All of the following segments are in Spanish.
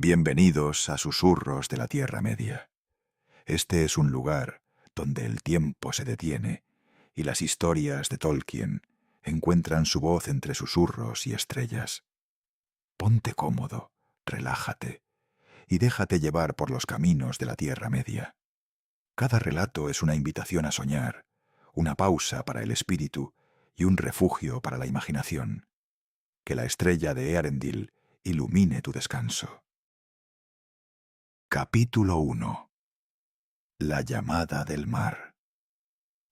Bienvenidos a Susurros de la Tierra Media. Este es un lugar donde el tiempo se detiene y las historias de Tolkien encuentran su voz entre susurros y estrellas. Ponte cómodo, relájate y déjate llevar por los caminos de la Tierra Media. Cada relato es una invitación a soñar, una pausa para el espíritu y un refugio para la imaginación. Que la estrella de Earendil ilumine tu descanso. Capítulo 1. La llamada del mar.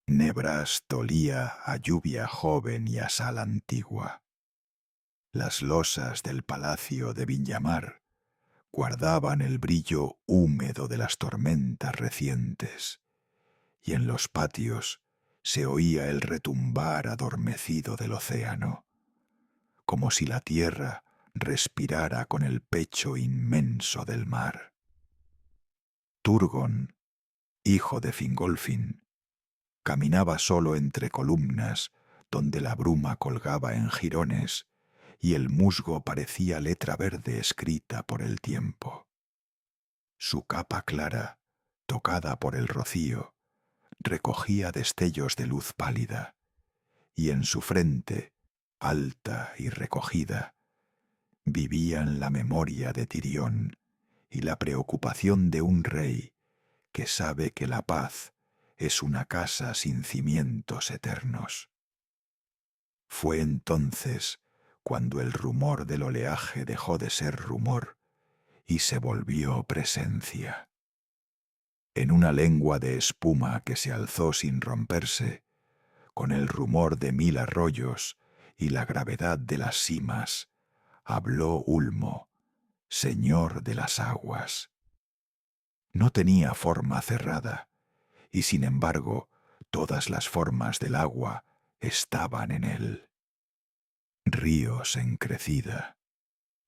Nebrast olía a lluvia joven y a sal antigua. Las losas del palacio de Vinyamar guardaban el brillo húmedo de las tormentas recientes, y en los patios se oía el retumbar adormecido del océano, como si la tierra respirara con el pecho inmenso del mar. Turgon, hijo de Fingolfin, caminaba solo entre columnas donde la bruma colgaba en jirones y el musgo parecía letra verde escrita por el tiempo. Su capa clara, tocada por el rocío, recogía destellos de luz pálida, y en su frente, alta y recogida, vivían la memoria de Tirión y la preocupación de un rey que sabe que la paz es una casa sin cimientos eternos. Fue entonces cuando el rumor del oleaje dejó de ser rumor y se volvió presencia. En una lengua de espuma que se alzó sin romperse, con el rumor de 1000 arroyos y la gravedad de las simas, habló Ulmo, señor de las aguas. No tenía forma cerrada, y sin embargo todas las formas del agua estaban en él. Ríos en crecida,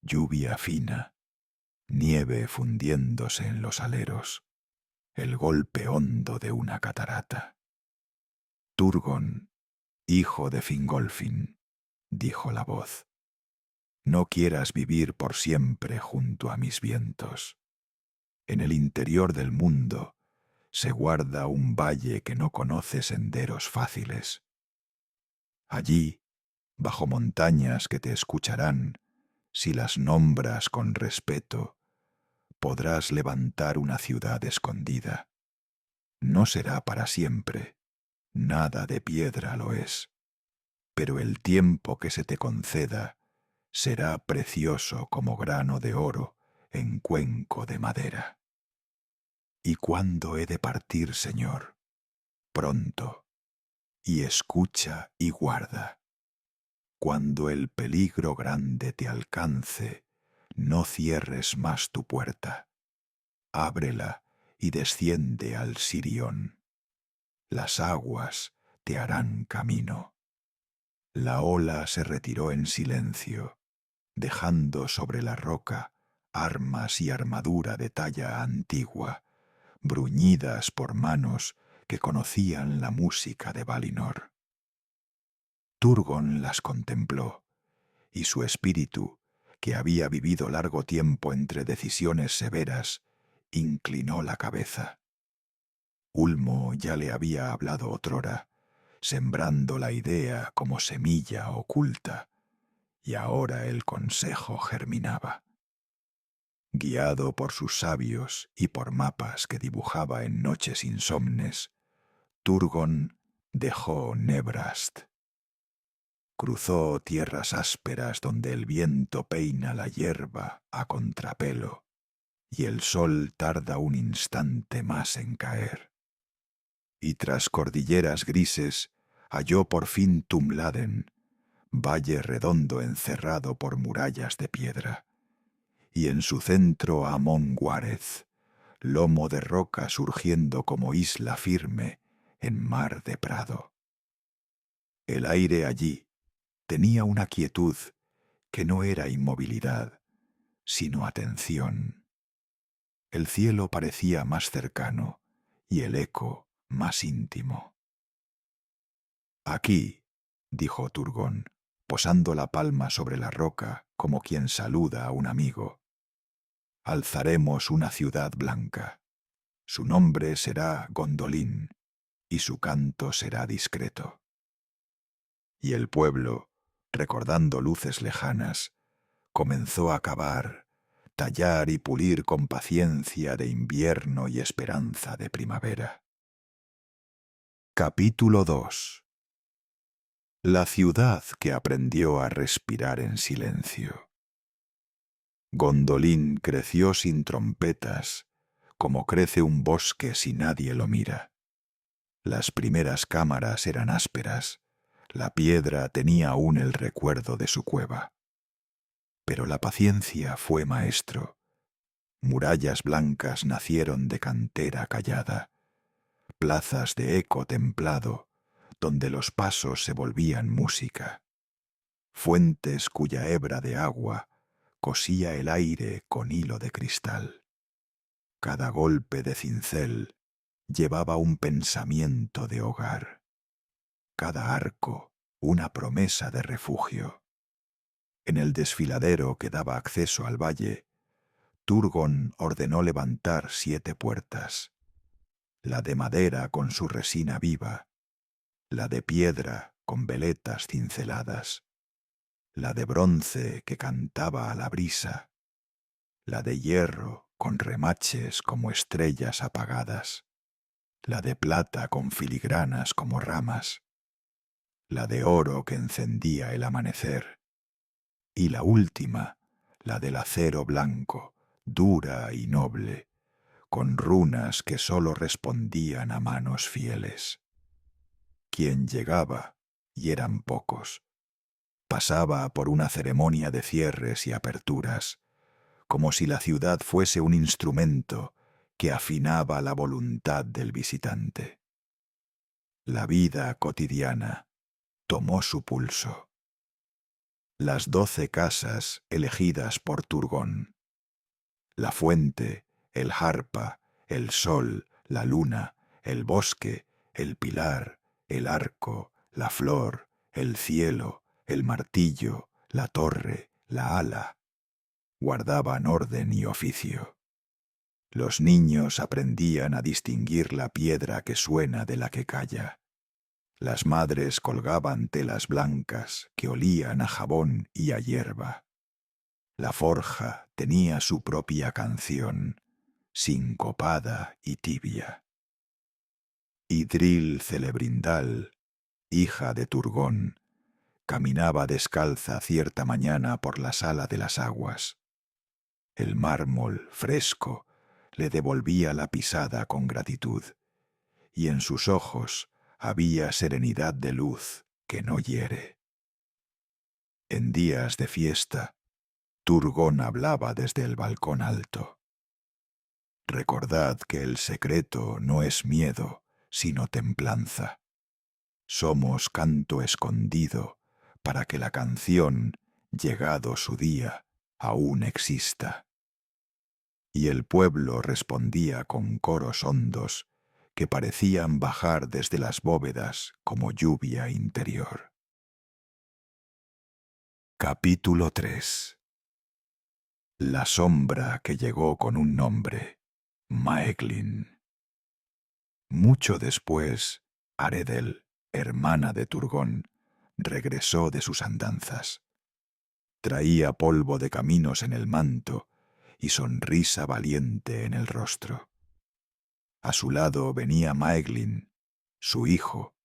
lluvia fina, nieve fundiéndose en los aleros, el golpe hondo de una catarata. Turgon, hijo de Fingolfin, dijo la voz, no quieras vivir por siempre junto a mis vientos. En el interior del mundo se guarda un valle que no conoce senderos fáciles. Allí, bajo montañas que te escucharán, si las nombras con respeto, podrás levantar una ciudad escondida. No será para siempre, nada de piedra lo es, pero el tiempo que se te conceda será precioso como grano de oro en cuenco de madera. ¿Y cuándo he de partir, Señor? Pronto. Y escucha y guarda. Cuando el peligro grande te alcance, no cierres más tu puerta. Ábrela y desciende al Sirión. Las aguas te harán camino. La ola se retiró en silencio, dejando sobre la roca armas y armadura de talla antigua, bruñidas por manos que conocían la música de Valinor. Turgon las contempló, y su espíritu, que había vivido largo tiempo entre decisiones severas, inclinó la cabeza. Ulmo ya le había hablado otrora, sembrando la idea como semilla oculta, y ahora el consejo germinaba. Guiado por sus sabios y por mapas que dibujaba en noches insomnes, Turgon dejó Nebrast. Cruzó tierras ásperas donde el viento peina la hierba a contrapelo y el sol tarda un instante más en caer. Y tras cordilleras grises halló por fin Tumladen, valle redondo encerrado por murallas de piedra, y en su centro Amon Guareth, lomo de roca surgiendo como isla firme en mar de prado. El aire allí tenía una quietud que no era inmovilidad, sino atención. El cielo parecía más cercano y el eco más íntimo. Aquí, dijo Turgon, posando la palma sobre la roca como quien saluda a un amigo. alzaremos una ciudad blanca. Su nombre será Gondolin, y su canto será discreto. Y el pueblo, recordando luces lejanas, comenzó a cavar, tallar y pulir con paciencia de invierno y esperanza de primavera. Capítulo 2. La ciudad que aprendió a respirar en silencio. Gondolin creció sin trompetas, como crece un bosque si nadie lo mira. Las primeras cámaras eran ásperas, la piedra tenía aún el recuerdo de su cueva. Pero la paciencia fue maestro. Murallas blancas nacieron de cantera callada, plazas de eco templado, donde los pasos se volvían música. Fuentes cuya hebra de agua cosía el aire con hilo de cristal. Cada golpe de cincel llevaba un pensamiento de hogar. Cada arco una promesa de refugio. En el desfiladero que daba acceso al valle, Turgon ordenó levantar 7 puertas. La de madera con su resina viva, la de piedra con veletas cinceladas, la de bronce que cantaba a la brisa, la de hierro con remaches como estrellas apagadas, la de plata con filigranas como ramas, la de oro que encendía el amanecer, y la última, la del acero blanco, dura y noble, con runas que sólo respondían a manos fieles. Quien llegaba, y eran pocos, pasaba por una ceremonia de cierres y aperturas, como si la ciudad fuese un instrumento que afinaba la voluntad del visitante. La vida cotidiana tomó su pulso. Las 12 casas elegidas por Turgon. La fuente, el Harpa, el sol, la luna, el bosque, el pilar, el arco, la flor, el cielo, el martillo, la torre, la ala, guardaban orden y oficio. Los niños aprendían a distinguir la piedra que suena de la que calla. Las madres colgaban telas blancas que olían a jabón y a hierba. La forja tenía su propia canción, sincopada y tibia. Idril Celebrindal, hija de Turgón, caminaba descalza cierta mañana por la sala de las aguas. El mármol fresco le devolvía la pisada con gratitud, y en sus ojos había serenidad de luz que no hiere. En días de fiesta, Turgón hablaba desde el balcón alto. Recordad que el secreto no es miedo, sino templanza. Somos canto escondido para que la canción, llegado su día, aún exista. Y el pueblo respondía con coros hondos que parecían bajar desde las bóvedas como lluvia interior. Capítulo 3. La sombra que llegó con un nombre, Maeglin. Mucho después, Aredel, hermana de Turgón, regresó de sus andanzas. Traía polvo de caminos en el manto y sonrisa valiente en el rostro. A su lado venía Maeglin, su hijo,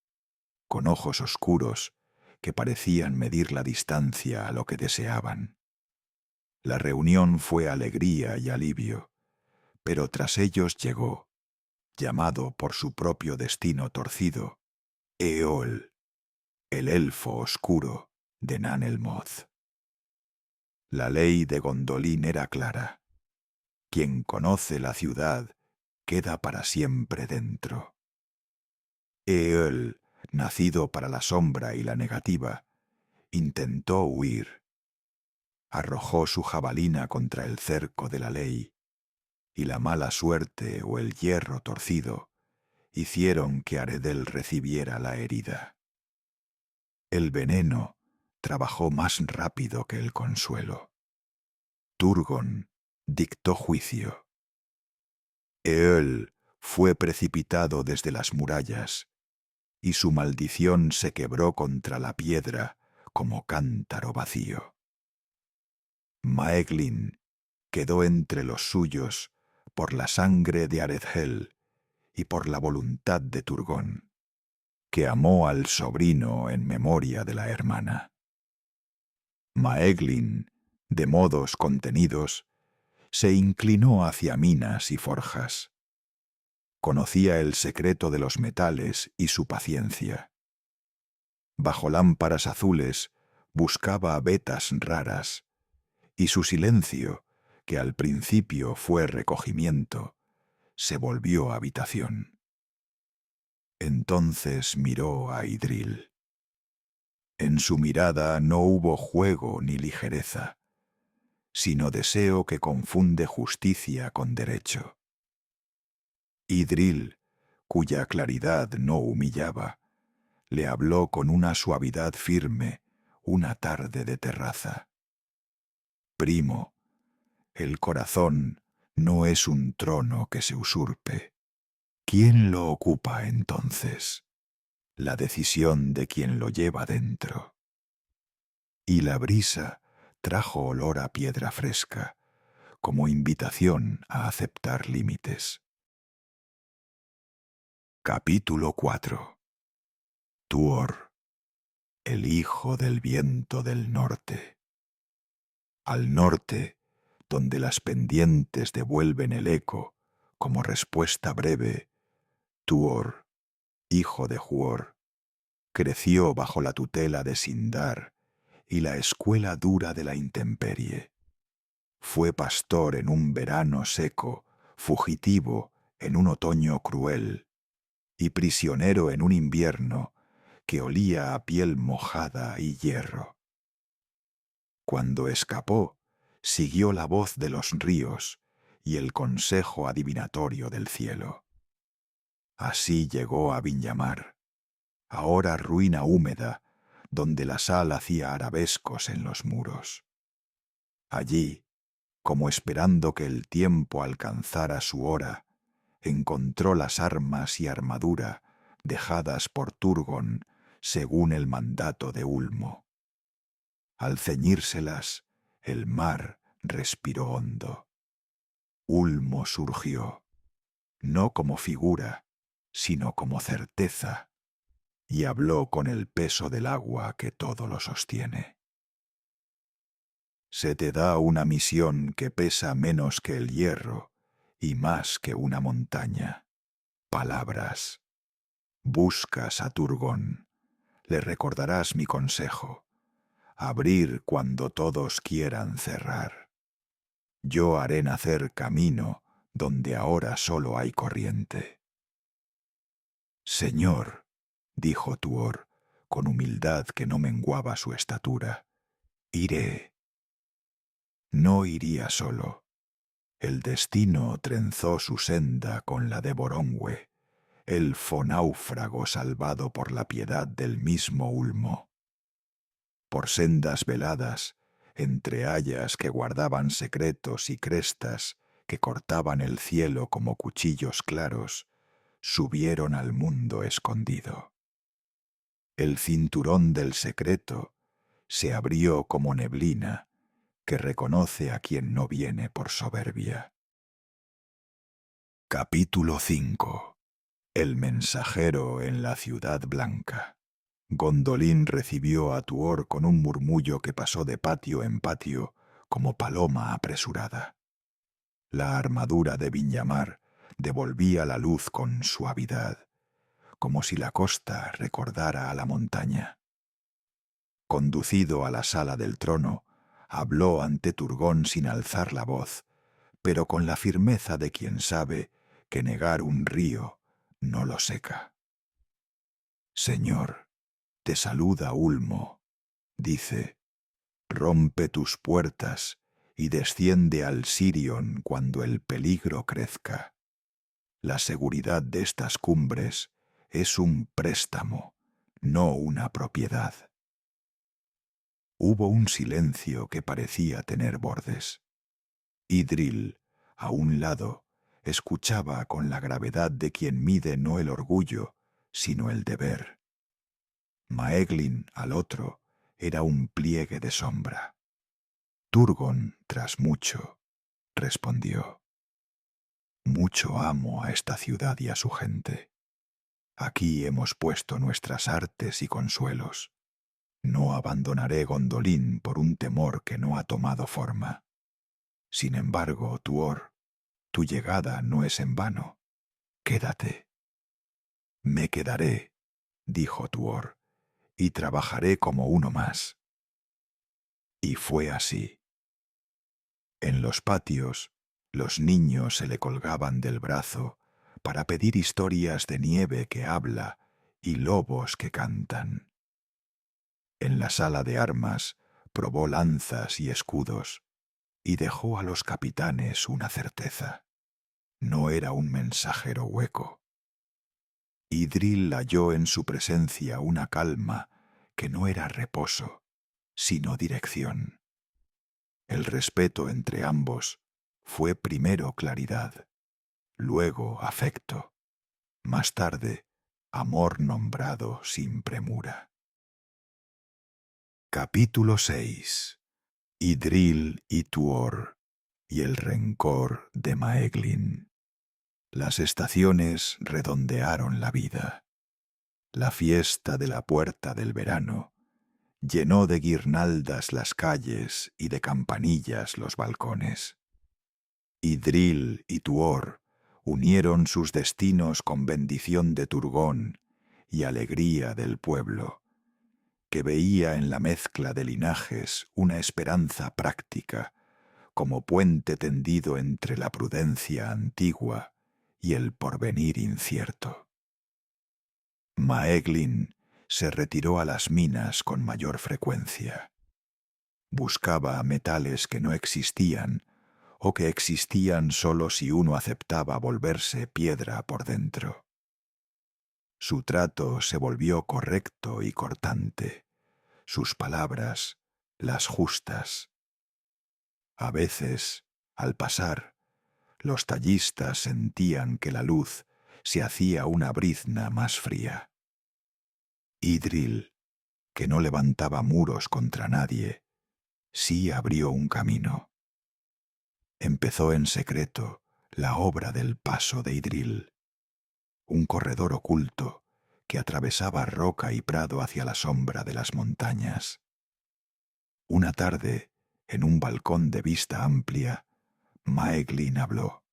con ojos oscuros que parecían medir la distancia a lo que deseaban. La reunión fue alegría y alivio, pero tras ellos llegó, llamado por su propio destino torcido, Eol, el elfo oscuro de Nan el Moth. La ley de Gondolin era clara. Quien conoce la ciudad queda para siempre dentro. Eol, nacido para la sombra y la negativa, intentó huir. Arrojó su jabalina contra el cerco de la ley, y la mala suerte o el hierro torcido hicieron que Aredel recibiera la herida. El veneno trabajó más rápido que el consuelo. Turgon, dictó juicio. Eöl fue precipitado desde las murallas, y su maldición se quebró contra la piedra como cántaro vacío. Maeglin quedó entre los suyos por la sangre de Aredhel y por la voluntad de Turgón, que amó al sobrino en memoria de la hermana. Maeglin, de modos contenidos, se inclinó hacia minas y forjas. Conocía el secreto de los metales y su paciencia. Bajo lámparas azules buscaba vetas raras, y su silencio, que al principio fue recogimiento, se volvió habitación. Entonces miró a Idril. En su mirada no hubo juego ni ligereza, sino deseo que confunde justicia con derecho. Idril, cuya claridad no humillaba, le habló con una suavidad firme una tarde de terraza. Primo, el corazón no es un trono que se usurpe. ¿Quién lo ocupa entonces? La decisión de quien lo lleva dentro. Y la brisa trajo olor a piedra fresca, como invitación a aceptar límites. Capítulo 4. Tuor, el hijo del viento del norte. Al norte, donde las pendientes devuelven el eco como respuesta breve, Tuor, hijo de Huor, creció bajo la tutela de Sindar y la escuela dura de la intemperie. Fue pastor en un verano seco, fugitivo en un otoño cruel, y prisionero en un invierno que olía a piel mojada y hierro. Cuando escapó, siguió la voz de los ríos y el consejo adivinatorio del cielo. Así llegó a Vinyamar, ahora ruina húmeda, donde la sal hacía arabescos en los muros. Allí, como esperando que el tiempo alcanzara su hora, encontró las armas y armadura dejadas por Turgon según el mandato de Ulmo. Al ceñírselas, el mar respiró hondo. Ulmo surgió, no como figura, sino como certeza, y habló con el peso del agua que todo lo sostiene. Se te da una misión que pesa menos que el hierro y más que una montaña. Palabras. Buscas a Turgón, le recordarás mi consejo. Abrir cuando todos quieran cerrar. Yo haré nacer camino donde ahora solo hay corriente. Señor, dijo Tuor, con humildad que no menguaba su estatura, iré. No iría solo. El destino trenzó su senda con la de Borongue, elfo náufrago salvado por la piedad del mismo Ulmo. Por sendas veladas, entre hayas que guardaban secretos y crestas que cortaban el cielo como cuchillos claros, subieron al mundo escondido. El cinturón del secreto se abrió como neblina que reconoce a quien no viene por soberbia. Capítulo 5. El mensajero en la ciudad blanca. Gondolin recibió a Tuor con un murmullo que pasó de patio en patio como paloma apresurada. La armadura de Vinyamar devolvía la luz con suavidad, como si la costa recordara a la montaña. Conducido a la sala del trono, habló ante Turgón sin alzar la voz, pero con la firmeza de quien sabe que negar un río no lo seca. Señor, te saluda Ulmo, dice, rompe tus puertas y desciende al Sirion cuando el peligro crezca. La seguridad de estas cumbres es un préstamo, no una propiedad. Hubo un silencio que parecía tener bordes. Idril, a un lado, escuchaba con la gravedad de quien mide no el orgullo, sino el deber. Maeglin, al otro, era un pliegue de sombra. Turgon, tras mucho, respondió: «Mucho amo a esta ciudad y a su gente. Aquí hemos puesto nuestras artes y consuelos. No abandonaré Gondolin por un temor que no ha tomado forma. Sin embargo, Tuor, tu llegada no es en vano. Quédate». «Me quedaré», dijo Tuor, «y trabajaré como uno más». Y fue así. En los patios, los niños se le colgaban del brazo para pedir historias de nieve que habla y lobos que cantan. En la sala de armas probó lanzas y escudos y dejó a los capitanes una certeza: no era un mensajero hueco. Idril halló en su presencia una calma que no era reposo, sino dirección. El respeto entre ambos fue primero claridad, luego afecto, más tarde amor nombrado sin premura. Capítulo 6. Idril y Tuor y el rencor de Maeglin. Las estaciones redondearon la vida. La fiesta de la puerta del verano llenó de guirnaldas las calles y de campanillas los balcones. Idril y Tuor unieron sus destinos con bendición de Turgón y alegría del pueblo, que veía en la mezcla de linajes una esperanza práctica, como puente tendido entre la prudencia antigua y el porvenir incierto. Maeglin se retiró a las minas con mayor frecuencia. Buscaba metales que no existían o que existían solo si uno aceptaba volverse piedra por dentro. Su trato se volvió correcto y cortante, sus palabras las justas. A veces, al pasar, los tallistas sentían que la luz se hacía una brizna más fría. Idril, que no levantaba muros contra nadie, sí abrió un camino. Empezó en secreto la obra del paso de Idril, un corredor oculto que atravesaba roca y prado hacia la sombra de las montañas. Una tarde, en un balcón de vista amplia, Maeglin habló: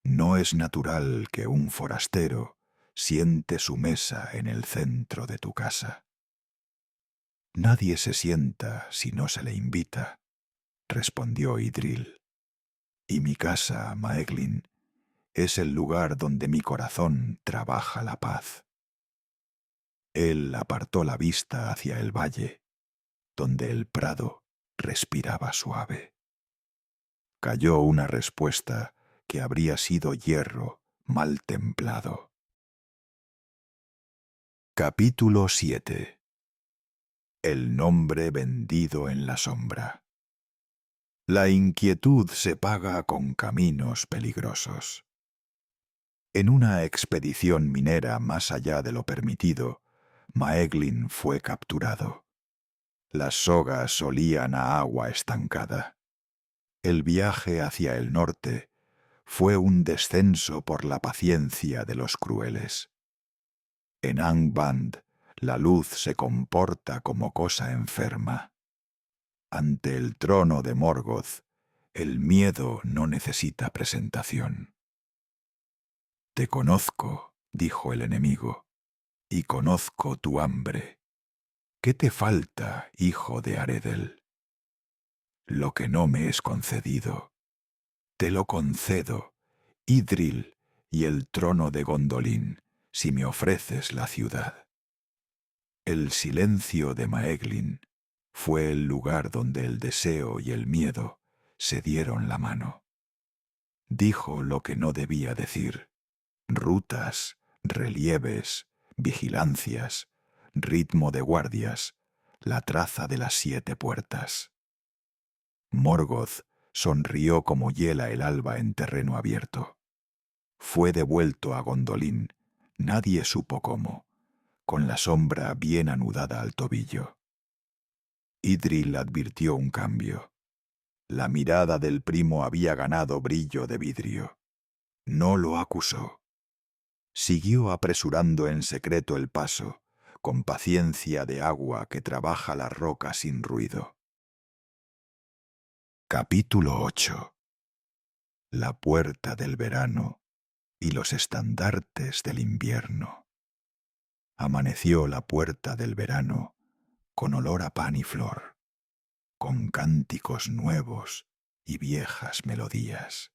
«No es natural que un forastero siente su mesa en el centro de tu casa». «Nadie se sienta si no se le invita», respondió Idril. «Y mi casa, Maeglin, es el lugar donde mi corazón trabaja la paz». Él apartó la vista hacia el valle, donde el prado respiraba suave. Cayó una respuesta que habría sido hierro mal templado. Capítulo 7. El nombre vendido en la sombra. La inquietud se paga con caminos peligrosos. En una expedición minera más allá de lo permitido, Maeglin fue capturado. Las sogas olían a agua estancada. El viaje hacia el norte fue un descenso por la paciencia de los crueles. En Angband la luz se comporta como cosa enferma. Ante el trono de Morgoth, el miedo no necesita presentación. «Te conozco», dijo el enemigo, «y conozco tu hambre. ¿Qué te falta, hijo de Aredel?» «Lo que no me es concedido, te lo concedo, Idril y el trono de Gondolin, si me ofreces la ciudad». El silencio de Maeglin fue el lugar donde el deseo y el miedo se dieron la mano. Dijo lo que no debía decir: rutas, relieves, vigilancias, ritmo de guardias, la traza de las 7 puertas. Morgoth sonrió como hiela el alba en terreno abierto. Fue devuelto a Gondolin, nadie supo cómo, con la sombra bien anudada al tobillo. Idril advirtió un cambio. La mirada del primo había ganado brillo de vidrio. No lo acusó. Siguió apresurando en secreto el paso, con paciencia de agua que trabaja la roca sin ruido. Capítulo 8. La puerta del verano y los estandartes del invierno. Amaneció la puerta del verano con olor a pan y flor, con cánticos nuevos y viejas melodías.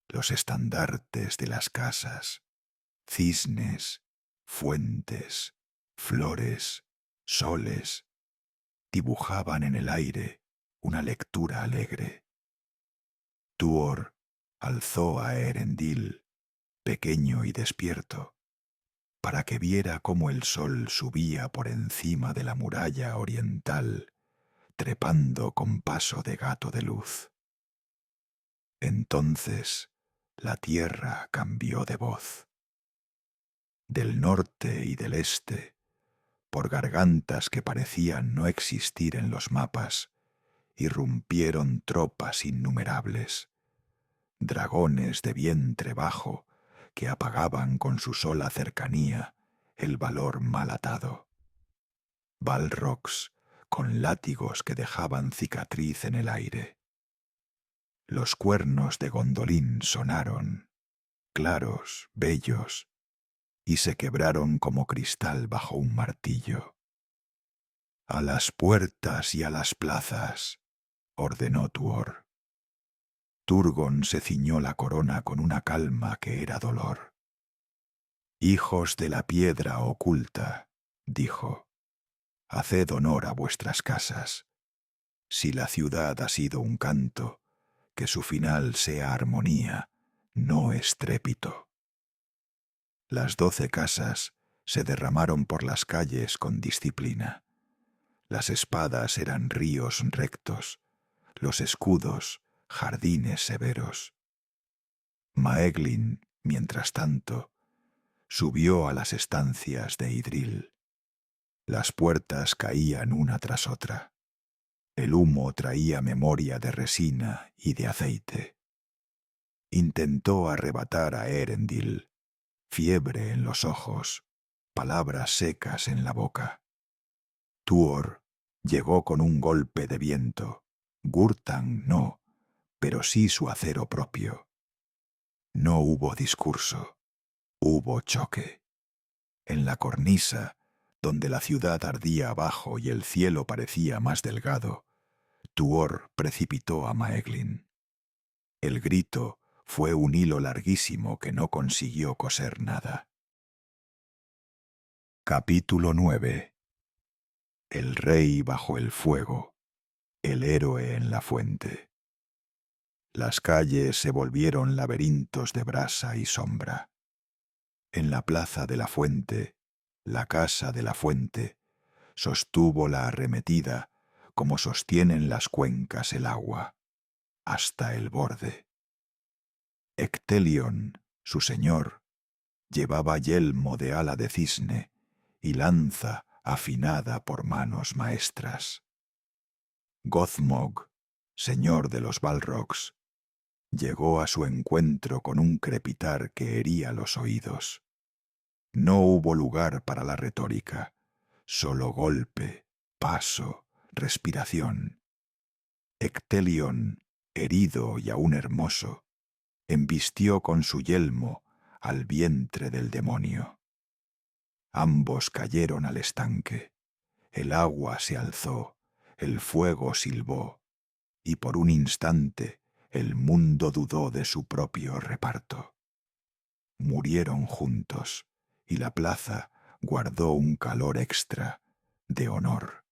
Los estandartes de las casas, cisnes, fuentes, flores, soles, dibujaban en el aire una lectura alegre. Tuor alzó a Eärendil, pequeño y despierto, para que viera cómo el sol subía por encima de la muralla oriental, trepando con paso de gato de luz. Entonces la tierra cambió de voz. Del norte y del este, por gargantas que parecían no existir en los mapas, irrumpieron tropas innumerables, dragones de vientre bajo que apagaban con su sola cercanía el valor mal atado. Balrogs con látigos que dejaban cicatriz en el aire. Los cuernos de Gondolin sonaron, claros, bellos, y se quebraron como cristal bajo un martillo. «A las puertas y a las plazas», ordenó Tuor. Turgon se ciñó la corona con una calma que era dolor. «Hijos de la piedra oculta», dijo, «haced honor a vuestras casas. Si la ciudad ha sido un canto, que su final sea armonía, no estrépito». Las 12 casas se derramaron por las calles con disciplina. Las espadas eran ríos rectos, los escudos jardines severos. Maeglin, mientras tanto, subió a las estancias de Idril. Las puertas caían una tras otra. El humo traía memoria de resina y de aceite. Intentó arrebatar a Eärendil, fiebre en los ojos, palabras secas en la boca. Tuor llegó con un golpe de viento. Gurtang no, pero sí su acero propio. No hubo discurso, hubo choque. En la cornisa, donde la ciudad ardía abajo y el cielo parecía más delgado, Tuor precipitó a Maeglin. El grito fue un hilo larguísimo que no consiguió coser nada. Capítulo 9. El rey bajo el fuego, el héroe en la fuente. Las calles se volvieron laberintos de brasa y sombra. En la plaza de la fuente, la casa de la fuente, sostuvo la arremetida como sostienen las cuencas el agua, hasta el borde. Ectelion, su señor, llevaba yelmo de ala de cisne y lanza afinada por manos maestras. Gothmog, señor de los Balrogs, llegó a su encuentro con un crepitar que hería los oídos. No hubo lugar para la retórica, solo golpe, paso, respiración. Ectelion, herido y aún hermoso, embistió con su yelmo al vientre del demonio. Ambos cayeron al estanque. El agua se alzó, el fuego silbó, y por un instante el mundo dudó de su propio reparto. Murieron juntos, y la plaza guardó un calor extra, de honor,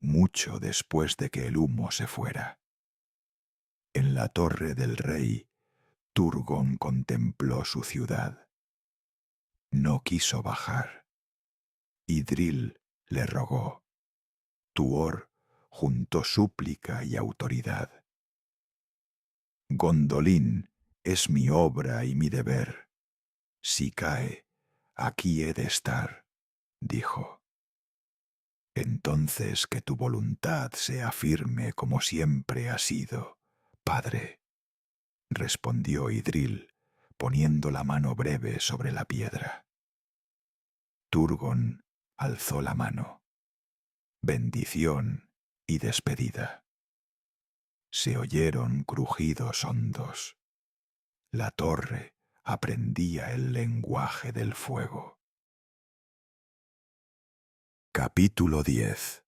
mucho después de que el humo se fuera. En la torre del rey, Turgon contempló su ciudad. No quiso bajar. Idril le rogó. Tuor juntó súplica y autoridad. Gondolín es mi obra y mi deber. Si cae, aquí he de estar, dijo. Entonces que tu voluntad sea firme como siempre ha sido, padre, respondió Idril, poniendo la mano breve sobre la piedra. Turgon alzó la mano. Bendición y despedida. Se oyeron crujidos hondos. La torre aprendía el lenguaje del fuego. Capítulo 10.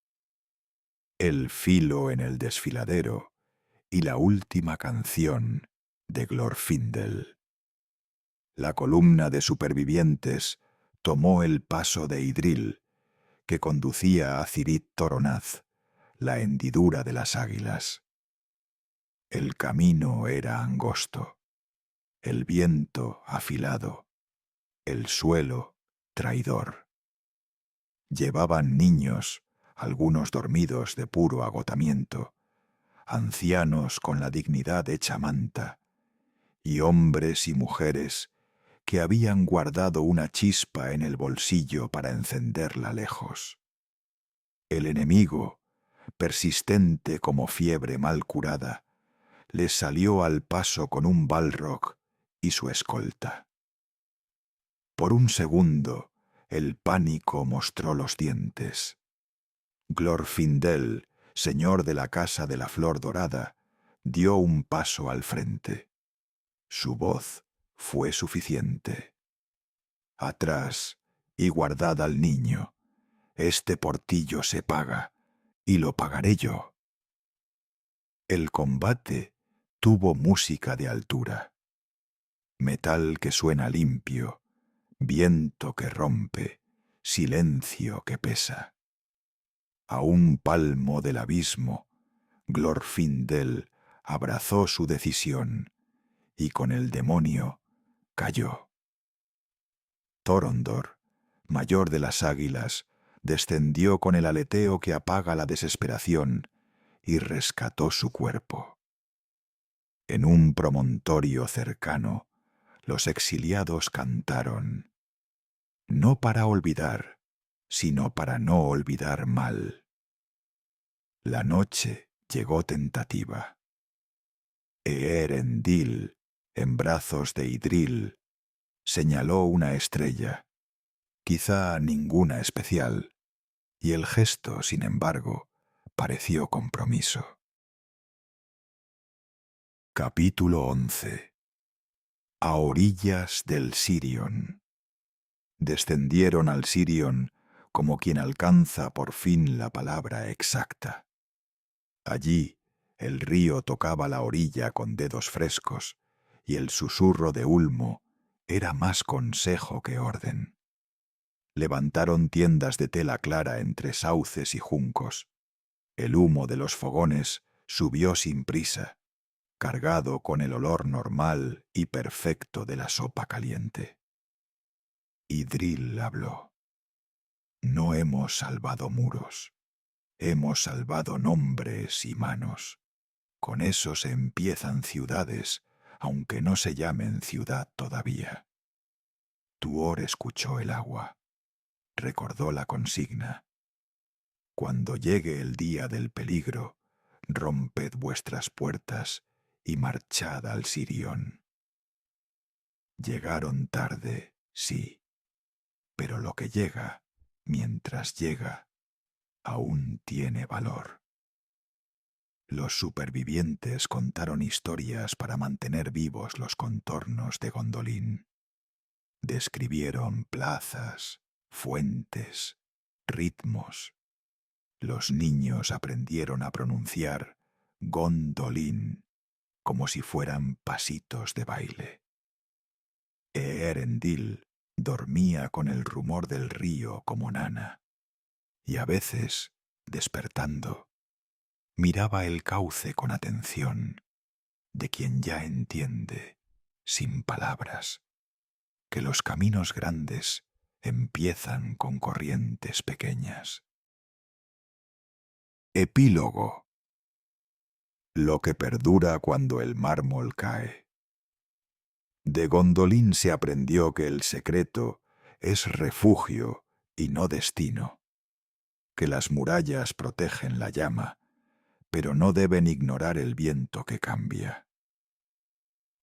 El filo en el desfiladero y la última canción de Glorfindel. La columna de supervivientes tomó el paso de Idril, que conducía a Cirith Toronaz, la hendidura de las águilas. El camino era angosto, el viento afilado, el suelo traidor. Llevaban niños, algunos dormidos de puro agotamiento, ancianos con la dignidad hecha manta, y hombres y mujeres que habían guardado una chispa en el bolsillo para encenderla lejos. El enemigo, persistente como fiebre mal curada, les salió al paso con un Balrog y su escolta. Por un segundo, el pánico mostró los dientes. Glorfindel, señor de la Casa de la Flor Dorada, dio un paso al frente. Su voz fue suficiente. Atrás, y guardad al niño. Este portillo se paga, y lo pagaré yo. El combate tuvo música de altura. Metal que suena limpio, viento que rompe, silencio que pesa. A un palmo del abismo, Glorfindel abrazó su decisión y con el demonio cayó. Thorondor, mayor de las águilas, descendió con el aleteo que apaga la desesperación y rescató su cuerpo. En un promontorio cercano, los exiliados cantaron, no para olvidar, sino para no olvidar mal. La noche llegó tentativa. Eärendil, en brazos de Idril, señaló una estrella, quizá ninguna especial, y el gesto, sin embargo, pareció compromiso. Capítulo 11. A orillas del Sirion. Descendieron al Sirion como quien alcanza por fin la palabra exacta. Allí el río tocaba la orilla con dedos frescos, y el susurro de Ulmo era más consejo que orden. Levantaron tiendas de tela clara entre sauces y juncos. El humo de los fogones subió sin prisa, cargado con el olor normal y perfecto de la sopa caliente. Idril habló. No hemos salvado muros, hemos salvado nombres y manos. Con eso se empiezan ciudades, aunque no se llamen ciudad todavía. Tuor escuchó el agua, recordó la consigna. Cuando llegue el día del peligro, romped vuestras puertas y marchad al Sirión. Llegaron tarde, sí, pero lo que llega, mientras llega, aún tiene valor. Los supervivientes contaron historias para mantener vivos los contornos de Gondolin. Describieron plazas, fuentes, ritmos. Los niños aprendieron a pronunciar Gondolin como si fueran pasitos de baile. Eärendil dormía con el rumor del río como nana, y a veces, despertando, miraba el cauce con atención de quien ya entiende, sin palabras, que los caminos grandes empiezan con corrientes pequeñas. Epílogo. lo que perdura cuando el mármol cae. De Gondolin se aprendió que el secreto es refugio y no destino, que las murallas protegen la llama, pero no deben ignorar el viento que cambia.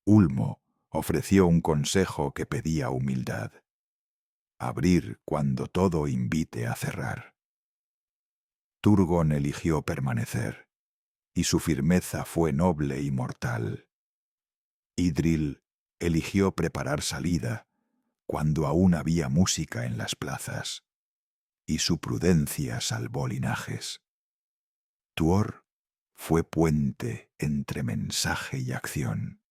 Ulmo ofreció un consejo que pedía humildad: abrir cuando todo invite a cerrar. Turgon eligió permanecer, y su firmeza fue noble y mortal. Idril eligió preparar salida cuando aún había música en las plazas, y su prudencia salvó linajes. Tuor fue puente entre mensaje y acción.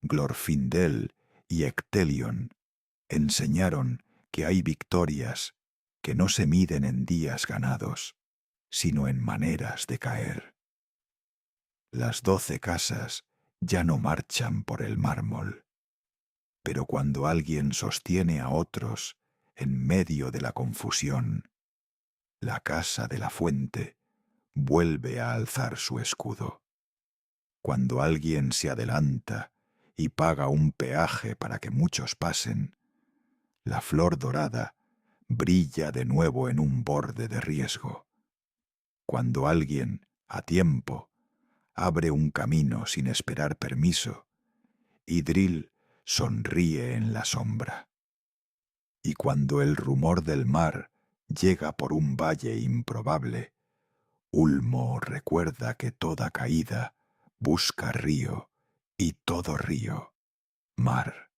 Glorfindel y Ectelion enseñaron que hay victorias que no se miden en días ganados, sino en maneras de caer. Las 12 casas ya no marchan por el mármol, pero cuando alguien sostiene a otros en medio de la confusión, la casa de la fuente vuelve a alzar su escudo. Cuando alguien se adelanta y paga un peaje para que muchos pasen, la flor dorada brilla de nuevo en un borde de riesgo. Cuando alguien, a tiempo, abre un camino sin esperar permiso, Idril sonríe en la sombra. Y cuando el rumor del mar llega por un valle improbable, Ulmo recuerda que toda caída busca río y todo río, mar.